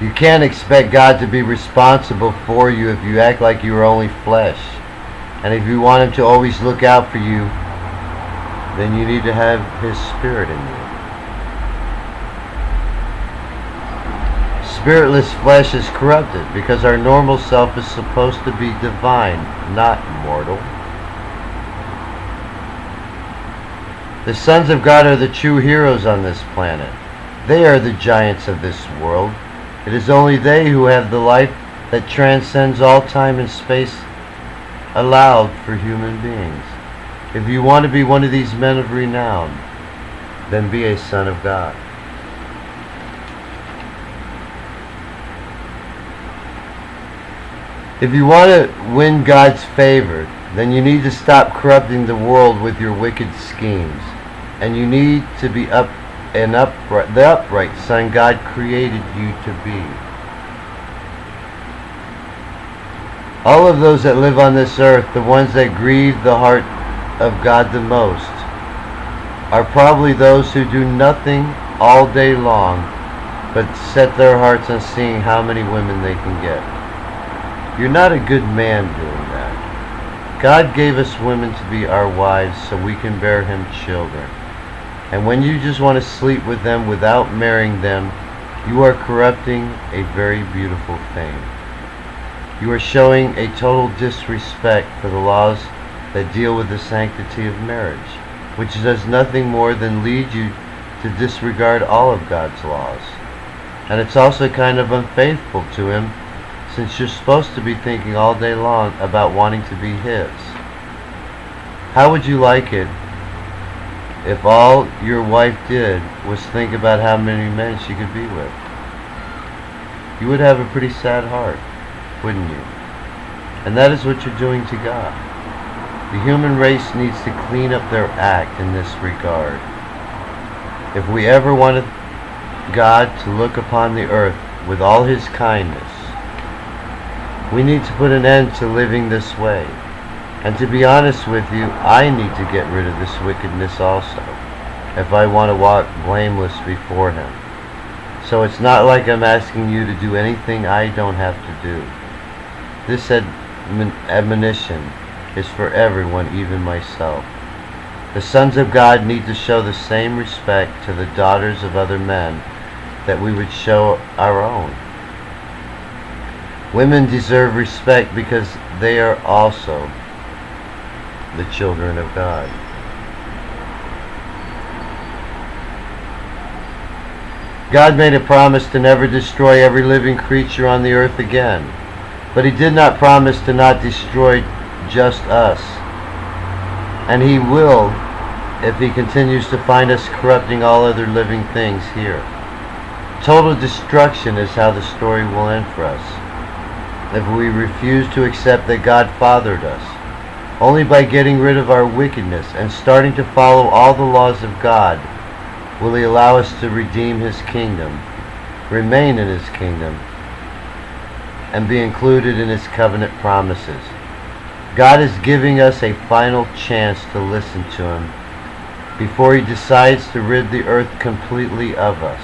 You can't expect God to be responsible for you if you act like you are only flesh. And if you want Him to always look out for you, then you need to have His Spirit in you. Spiritless flesh is corrupted because our normal self is supposed to be divine, not mortal. The sons of God are the true heroes on this planet. They are the giants of this world. It is only they who have the life that transcends all time and space allowed for human beings. If you want to be one of these men of renown, then be a son of God. If you want to win God's favor, then you need to stop corrupting the world with your wicked schemes. And you need to be the upright son God created you to be. All of those that live on this earth, the ones that grieve the heart of God the most, are probably those who do nothing all day long but set their hearts on seeing how many women they can get. You're not a good man doing that. God gave us women to be our wives so we can bear Him children. And when you just want to sleep with them without marrying them, you are corrupting a very beautiful thing. You are showing a total disrespect for the laws that deal with the sanctity of marriage, which does nothing more than lead you to disregard all of God's laws. And it's also kind of unfaithful to Him, since you're supposed to be thinking all day long about wanting to be His. How would you like it if all your wife did was think about how many men she could be with? You would have a pretty sad heart, wouldn't you? And that is what you're doing to God. The human race needs to clean up their act in this regard. If we ever wanted God to look upon the earth with all His kindness, we need to put an end to living this way. And to be honest with you, I need to get rid of this wickedness also, if I want to walk blameless before Him. So it's not like I'm asking you to do anything I don't have to do. This admonition is for everyone, even myself. The sons of God need to show the same respect to the daughters of other men that we would show our own. Women deserve respect because they are also the children of God. God made a promise to never destroy every living creature on the earth again, but He did not promise to not destroy just us. And He will if He continues to find us corrupting all other living things here. Total destruction is how the story will end for us, if we refuse to accept that God fathered us. Only by getting rid of our wickedness and starting to follow all the laws of God will He allow us to redeem His kingdom, remain in His kingdom, and be included in His covenant promises. God is giving us a final chance to listen to Him before He decides to rid the earth completely of us.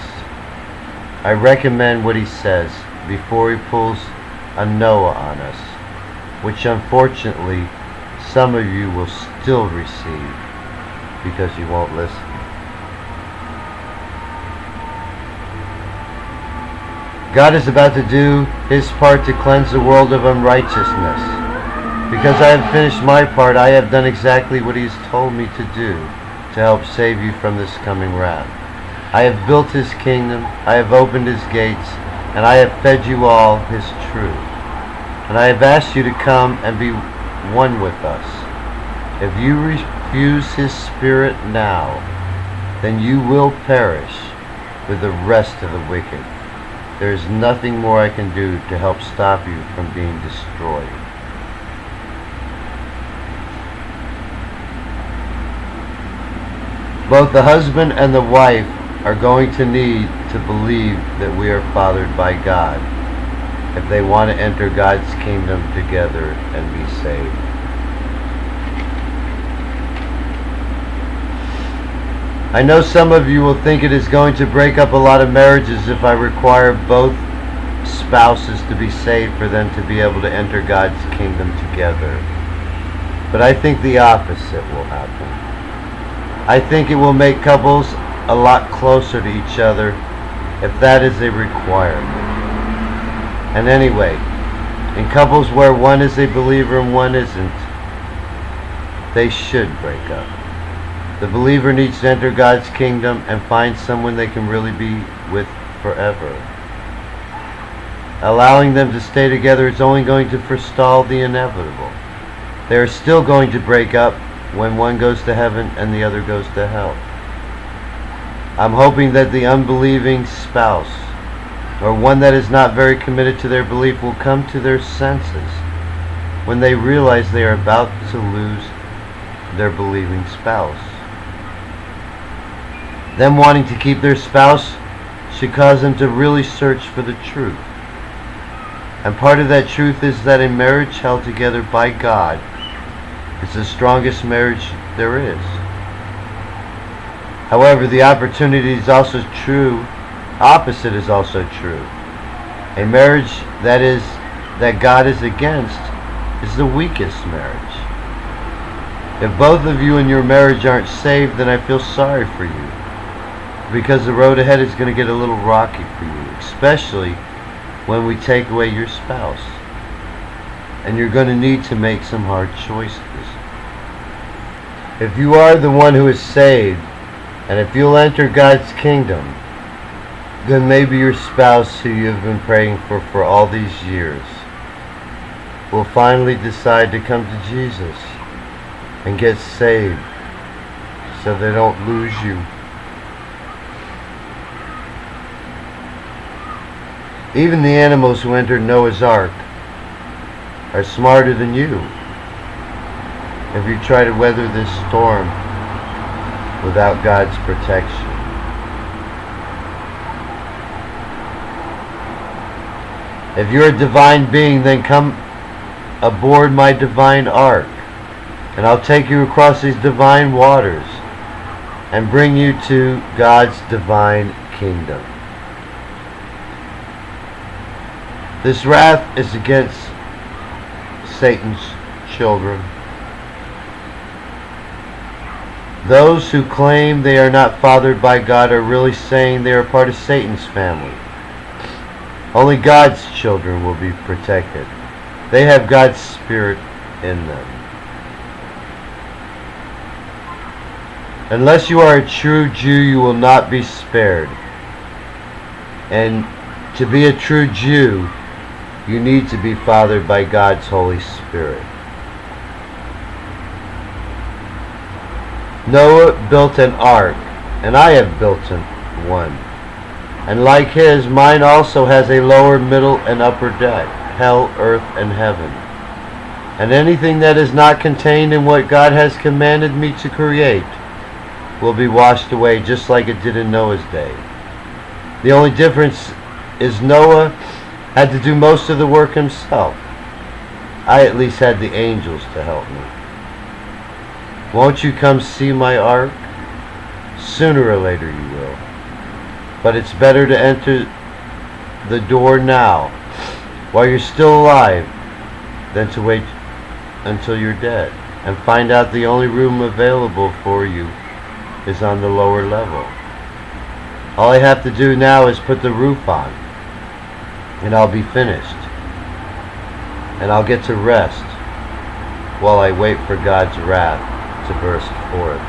I recommend what He says before He pulls a Noah on us, which unfortunately some of you will still receive because you won't listen. God is about to do His part to cleanse the world of unrighteousness. Because I have finished my part, I have done exactly what He has told me to do to help save you from this coming wrath. I have built His kingdom, I have opened His gates, and I have fed you all His truth. And I have asked you to come and be one with us. If you refuse His Spirit now, then you will perish with the rest of the wicked. There is nothing more I can do to help stop you from being destroyed. Both the husband and the wife are going to need to believe that we are fathered by God if they want to enter God's kingdom together and be saved. I know some of you will think it is going to break up a lot of marriages if I require both spouses to be saved for them to be able to enter God's kingdom together. But I think the opposite will happen. I think it will make couples a lot closer to each other if that is a requirement. And anyway, in couples where one is a believer and one isn't, they should break up. The believer needs to enter God's kingdom and find someone they can really be with forever. Allowing them to stay together is only going to forestall the inevitable. They are still going to break up when one goes to heaven and the other goes to hell. I'm hoping that the unbelieving spouse, or one that is not very committed to their belief, will come to their senses when they realize they are about to lose their believing spouse. Them wanting to keep their spouse should cause them to really search for the truth. And part of that truth is that a marriage held together by God is the strongest marriage there is. However, the opportunity is also true. Opposite is also true. A marriage that God is against is the weakest marriage. If both of you in your marriage aren't saved, then I feel sorry for you, because the road ahead is going to get a little rocky for you, especially when we take away your spouse. And you're going to need to make some hard choices. If you are the one who is saved, and if you'll enter God's kingdom, then maybe your spouse who you've been praying for all these years will finally decide to come to Jesus and get saved so they don't lose you. Even the animals who entered Noah's Ark are smarter than you if you try to weather this storm without God's protection. If you're a divine being, then come aboard my divine ark, and I'll take you across these divine waters and bring you to God's divine kingdom. This wrath is against Satan's children. Those who claim they are not fathered by God are really saying they are part of Satan's family. Only God's children will be protected. They have God's Spirit in them. Unless you are a true Jew, you will not be spared. And to be a true Jew, you need to be fathered by God's Holy Spirit. Noah built an ark, and I have built one. And like his, mine also has a lower, middle, and upper deck, hell, earth, and heaven. And anything that is not contained in what God has commanded me to create will be washed away, just like it did in Noah's day. The only difference is Noah had to do most of the work himself. I at least had the angels to help me. Won't you come see my ark? Sooner or later you will. But it's better to enter the door now, while you're still alive, than to wait until you're dead and find out the only room available for you is on the lower level. All I have to do now is put the roof on, and I'll be finished. And I'll get to rest while I wait for God's wrath to burst forth.